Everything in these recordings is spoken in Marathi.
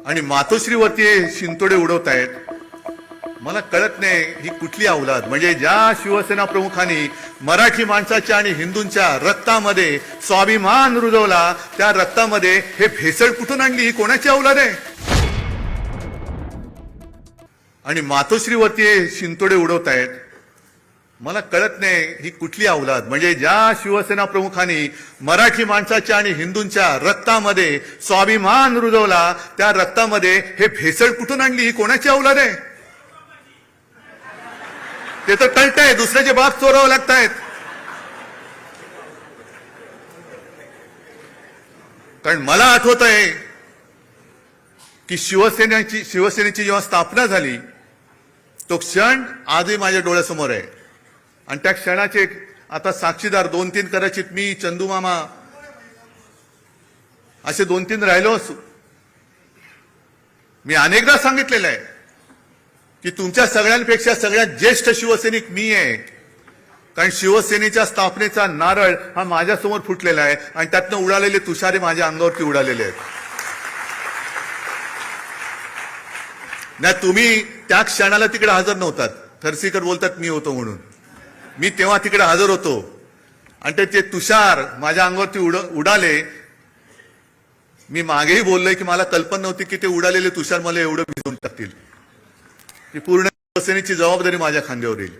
आणि मातोश्रीवरती शिंतोडे उडवत आहेत. मला कळत नाही ही कुठली अवलाद. म्हणजे ज्या शिवसेना प्रमुखांनी मराठी माणसाच्या आणि हिंदूंच्या रक्तामध्ये स्वाभिमान रुजवला, त्या रक्तामध्ये हे भेसळ कुठून आणली? ही कोणाची अवलाद आहे? आणि मातोश्रीवरती शिंतोडे उडवत आहेत. मला कळत नाही ही कुठली अवलाद. म्हणजे ज्या शिवसेना प्रमुखांनी मराठी माणसाच्या आणि हिंदूंच्या रक्तामध्ये स्वाभिमान रुजवला, त्या रक्तामध्ये हे भेसळ कुठून आणली? ही कोणाची अवलाद आहे? ते तर कळतंय, दुसऱ्याचे बाप चोरावं लागतायत. कारण मला आठवत आहे की शिवसेनेची जेव्हा स्थापना झाली, तो क्षण आजही माझ्या डोळ्यासमोर आहे. आणि त्या क्षणाचे आता साक्षीदार 2-3 कदाचित मी, चंदू मामा असे 2-3 राहिलो असू. मी अनेकदा सांगितलेलं आहे की तुमच्या सगळ्यांपेक्षा सगळ्यात ज्येष्ठ शिवसैनिक मी आहे. कारण शिवसेनेच्या स्थापनेचा नारळ हा माझ्यासमोर फुटलेला आहे आणि त्यातनं उडालेले तुषारे माझ्या अंगावरती उडालेले आहेत. नाही, तुम्ही त्या क्षणाला तिकडे हजर नव्हतात. खरसीकर बोलतात मी होतो म्हणून. मी तेव्हा तिकडे हजर होतो आणि ते तुषार माझ्या अंगावरती उडाले. मी मागेही बोललोय की मला कल्पना नव्हती की ते उडालेले तुषार मला एवढं भिजवून टाकतील. ती पूर्ण शिवसेनेची जबाबदारी माझ्या खांद्यावर येईल.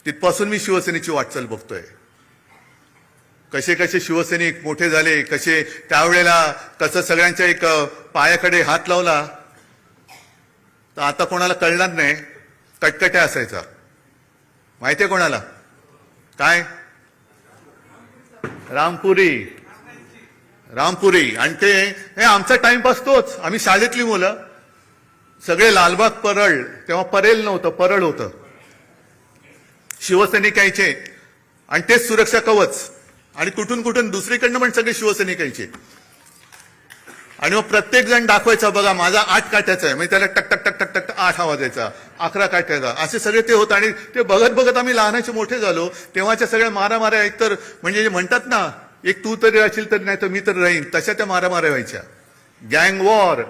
तिथपासून मी शिवसेनेची वाटचाल बघतोय. कसे कसे शिवसैनिक मोठे झाले, कसे त्यावेळेला कसं सगळ्यांच्या एक पायाकडे हात लावला तर आता कोणाला कळणार नाही. कटकट्या असायचा, माहितीये कोणाला? काय? रामपुरी. आणि ते हे आमचा टाइमपास तोच. आम्ही शाळेतली मुलं सगळे लालबाग परळ, तेव्हा परेल नव्हतं, परळ होतं. शिवसैनिक यायचे आणि तेच सुरक्षा कवच. आणि कुठून कुठून दुसरीकडनं पण सगळे शिवसैनिक यायचे. आणि मग प्रत्येक जण दाखवायचा, बघा माझा 8 काठ्याचा आहे. म्हणजे त्याला टक टक टक टक टक 8 आवाज यायचा, 11 काठ्याचा, असे सगळे ते होतं. आणि ते बघत बघत आम्ही लहानाचे मोठे झालो. तेव्हाच्या सगळ्या मारामाऱ्या एकतर म्हणजे म्हणतात ना, एक तू तरी राहशील तरी नाही तर मी तर राहीन, तशा त्या मारामाऱ्या व्हायच्या. गँग वॉर,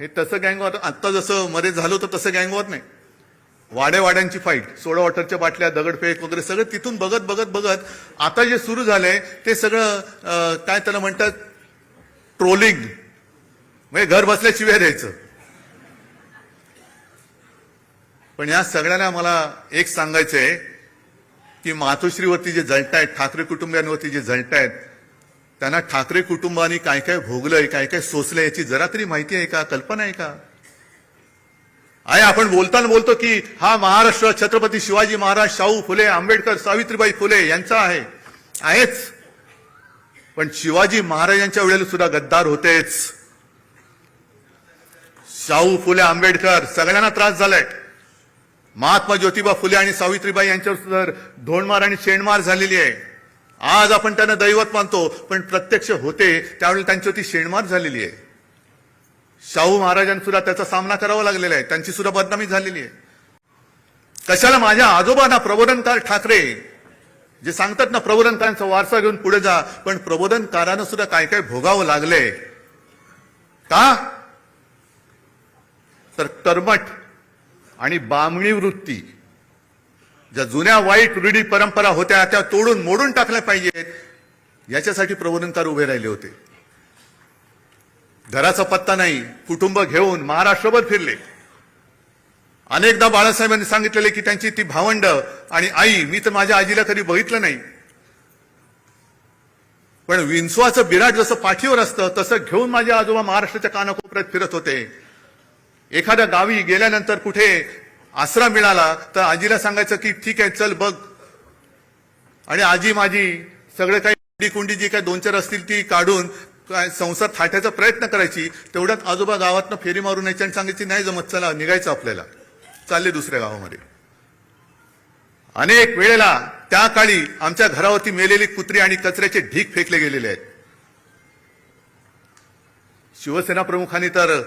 हे तसं गँग वॉर आत्ता जसं मध्ये झालं होतं तसं गँग वॉर नाही. वाड्यांची फाईट, सोडा वॉटरच्या बाटल्या, दगडफेक वगैरे सगळं तिथून बघत बघत बघत आता जे सुरू झालंय ते सगळं काय त्याला म्हणतात, ट्रोलिंग. म्हणजे घर बसल्या शिव्या द्यायचं. पण या सगळ्यांना मला एक सांगायचंय की मातोश्रीवरती जे जळतायत, ठाकरे कुटुंबियांवरती जे जळतायत, त्यांना ठाकरे कुटुंबानी काय काय भोगलंय, काय काय सोसलंय याची जरा तरी माहिती आहे का? कल्पना आहे का? आहे. आपण बोलताना बोलतो की हा महाराष्ट्र छत्रपती शिवाजी महाराज, शाहू फुले, आंबेडकर, सावित्रीबाई फुले यांचा आहेच. पण शिवाजी महाराजांच्या वेळेला सुद्धा गद्दार होतेच. शाहू फुले, आंबेडकर सगळ्यांना त्रास झालाय. महात्मा ज्योतिबा फुले आणि सावित्रीबाई यांच्यावर सुद्धा धोंडमार आणि शेणमार झालेली आहे. आज आपण त्यांना दैवत मानतो, पण प्रत्यक्ष होते त्यावेळेला त्यांच्यावरती शेणमार झालेली आहे. शाहू महाराजांना सुद्धा त्याचा सामना करावा लागलेला आहे. त्यांची सुद्धा बदनामी झालेली आहे. कशाला माझ्या आजोबांना प्रबोधनकार ठाकरे जे सांगतात ना, प्रबोधनकारांचा वारसा घेऊन पुढे जा, पण प्रबोधनकारांना सुद्धा काय काय भोगावं लागले का? तर कर्मठ आणि बामणी वृत्ती, ज्या जुन्या वाईट रूढी परंपरा होत्या त्या तोडून मोडून टाकल्या पाहिजेत, याच्यासाठी प्रबोधनकार उभे राहिले होते. घराचा पत्ता नाही, कुटुंब घेऊन महाराष्ट्रभर फिरले. अनेकदा बाळासाहेबांनी सांगितलेले की त्यांची ती भावंड आणि आई, मी तर माझ्या आजीला कधी बघितलं नाही, पण विंचवाचं बिराट जसं पाठीवर असतं तसं घेऊन माझे आजोबा महाराष्ट्राच्या कानाकोपऱ्यात फिरत होते. एखाद्या गावी गेल्यानंतर कुठे आसरा मिळाला तर आजीला सांगायचं की ठीक आहे चल बघ, आणि आजी माझी सगळे काही कुंडी जी काही 2-4 असतील ती काढून संसार थाटायचा प्रयत्न करायची. तेवढ्यात आजोबा गावातनं फेरी मारून यायची आणि सांगायची नाही जमत, चला निघायचं आपल्याला, चालले दुसऱ्या गावामध्ये. अनेक वेळेला त्या काळी आमच्या घरावरती मेलेली कुत्री आणि कचऱ्याचे ढीक फेकले गेलेले आहेत. शिवसेना प्रमुखांनी तर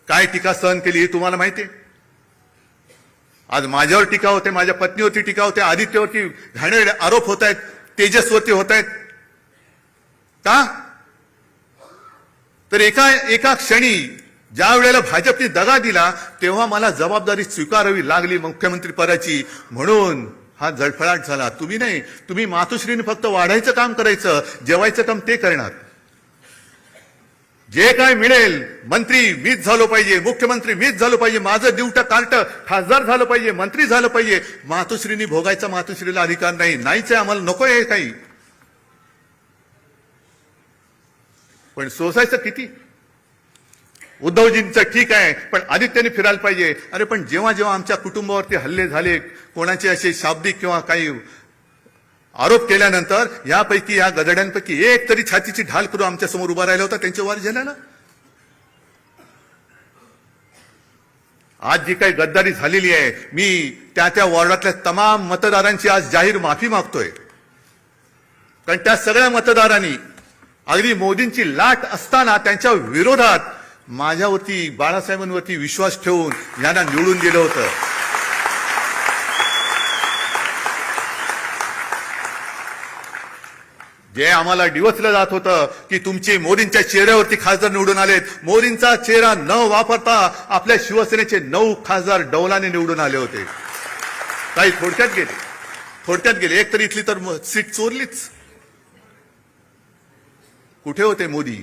काय टीका सहन केली हे तुम्हाला माहिती आहे. आज माझ्यावर टीका होते, माझ्या पत्नीवरती टीका होते, आदित्यवरती घाणेरडे आरोप होत आहेत, तेजसवरती होत आहेत. का? तर एका क्षणी ज्या वेळेला भाजपने दगा दिला तेव्हा मला जबाबदारी स्वीकारावी लागली मुख्यमंत्री पदाची, म्हणून हा जळफळाट झाला. तुम्ही नाही, तुम्ही मातोश्रीने फक्त वाढायचं काम करायचं, जेवायचं काम ते करणार. जे काय मिळेल, मंत्री मीच झालो पाहिजे, मुख्यमंत्री मीच झालो पाहिजे, माझं दिवटा कार्ट खासदार झालं पाहिजे, मंत्री झालं पाहिजे, मातोश्रीनी भोगायचा मातोश्रीला अधिकार नाही. नाहीच आहे, आम्हाला नको आहे काही. पण सोसायचं किती? उद्धवजींचं ठीक आहे, पण आदित्यने फिरायला पाहिजे. अरे पण जेव्हा जेव्हा आमच्या कुटुंबावरती हल्ले झाले, कोणाचे असे शाब्दिक किंवा काही आरोप केल्यानंतर यापैकी या गदड्यांपैकी एक तरी छातीची ढाल करून आमच्या समोर उभा राहिला होता, त्यांच्या वार झाला ना. आज जी काही गद्दारी झालेली आहे, मी त्या वॉर्डातल्या तमाम मतदारांची आज जाहीर माफी मागतोय. कारण त्या सगळ्या मतदारांनी अगदी मोदींची लाट असताना त्यांच्या विरोधात माझ्यावरती, बाळासाहेबांवरती विश्वास ठेवून यांना निवडून दिलं होतं. जे आम्हाला डिवचलं जात होतं की तुमचे मोदींच्या चेहऱ्यावरती खासदार निवडून आलेत, मोदींचा चेहरा न वापरता आपल्या शिवसेनेचे 9 खासदार डौलाने निवडून आले होते. काही थोडक्यात गेले. एक तरी इथली तर सीट चोरलीच. कुठे होते मोदी?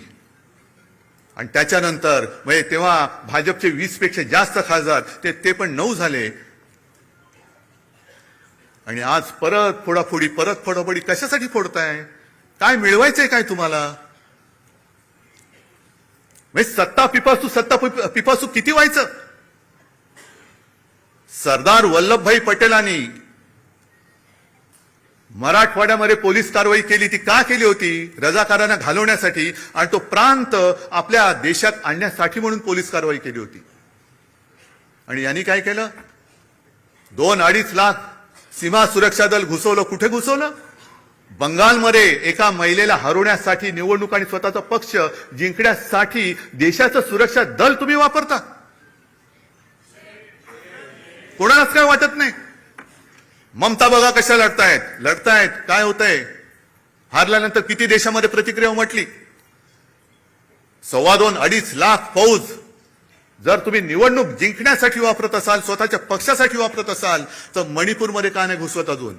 आणि त्याच्यानंतर म्हणजे तेव्हा भाजपचे 20 पेक्षा जास्त खासदार ते पण 9 झाले. आणि आज परत फोडाफोडी कशासाठी फोडताय? काय मिळवायचंय काय तुम्हाला? म्हणजे सत्ता पिपासू किती व्हायचं? सरदार वल्लभभाई पटेलांनी मराठवाड्यामध्ये पोलीस कारवाई केली, ती का केली होती? रजाकारांना घालवण्यासाठी आणि तो प्रांत आपल्या देशात आणण्यासाठी म्हणून पोलीस कारवाई केली होती. आणि यांनी काय केलं? 2-2.5 लाख सीमा सुरक्षा दल घुसवलं. कुठे घुसवलं? बंगालमध्ये एका महिलेला हरवण्यासाठी निवडणूक आणि स्वतःचा पक्ष जिंकण्यासाठी देशाचं सुरक्षा दल तुम्ही वापरता. कोणालाच काय वाटत नाही. ममता बघा कशा लढतायत. काय होतंय? हारल्यानंतर किती देशामध्ये प्रतिक्रिया उमटली. 2.25-2.5 लाख फौज जर तुम्ही निवडणूक जिंकण्यासाठी वापरत असाल, स्वतःच्या पक्षासाठी वापरत असाल, तर मणिपूरमध्ये का नाही घुसवत? अजून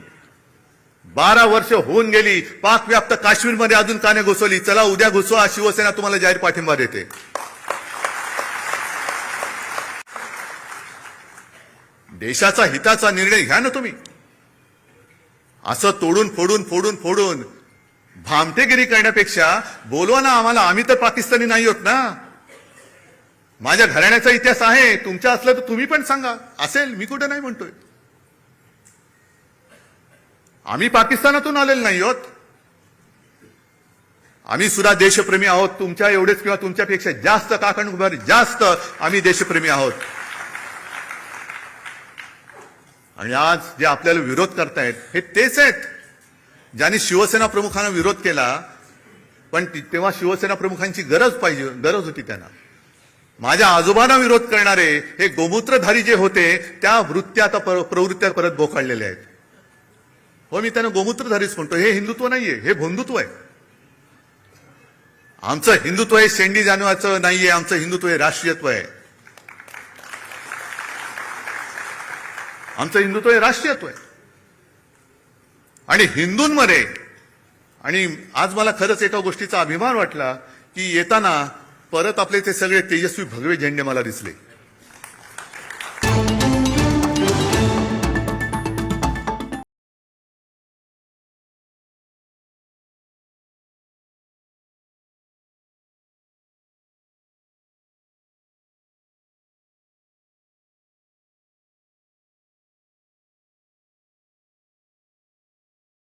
12 वर्ष होऊन गेली. पाक व्याप्त काश्मीरमध्ये अजून का नाही घुसवली? चला उद्या घुसवा, शिवसेना तुम्हाला जाहीर पाठिंबा देते. देशाचा हिताचा निर्णय घ्या ना तुम्ही. असं फोडून भामटेगिरी करण्यापेक्षा बोलवा ना आम्हाला. आम्ही तर पाकिस्तानी नाही होत ना. माझ्या घराण्याचा इतिहास आहे, तुमच्या असलं तर तुम्ही पण सांगा. असेल, मी कुठं नाही म्हणतोय. आम्ही पाकिस्तानातून आलेलो नाही आहोत. आम्ही सुद्धा देशप्रेमी आहोत, तुमच्या एवढेच किंवा तुमच्यापेक्षा जास्त जास्त आम्ही देशप्रेमी आहोत. आणि आज जे आपल्याला विरोध करतायत हे तेच आहेत ज्यांनी शिवसेना प्रमुखांना विरोध केला. पण तेव्हा शिवसेना प्रमुखांची गरज होती त्यांना. माझ्या आजोबांना विरोध करणारे हे गोमूत्रधारी जे होते, त्या प्रवृत्त्या परत बोकाळलेल्या आहेत. हो, मी त्यांना गोमूत्रधारीच म्हणतो. हे हिंदुत्व नाहीये, हे भोंदुत्व आहे. आमचं हिंदुत्व हे शेंडी जाणवाचं नाहीये, आमचं हिंदुत्व हे राष्ट्रीयत्व आहे. आमचं हिंदुत्व हे राष्ट्रीयत्व आहे. आणि हिंदूंमध्ये, आणि आज मला खरंच एका गोष्टीचा अभिमान वाटला की येताना परत आपले ते सगळे तेजस्वी भगवे झेंडे मला दिसले.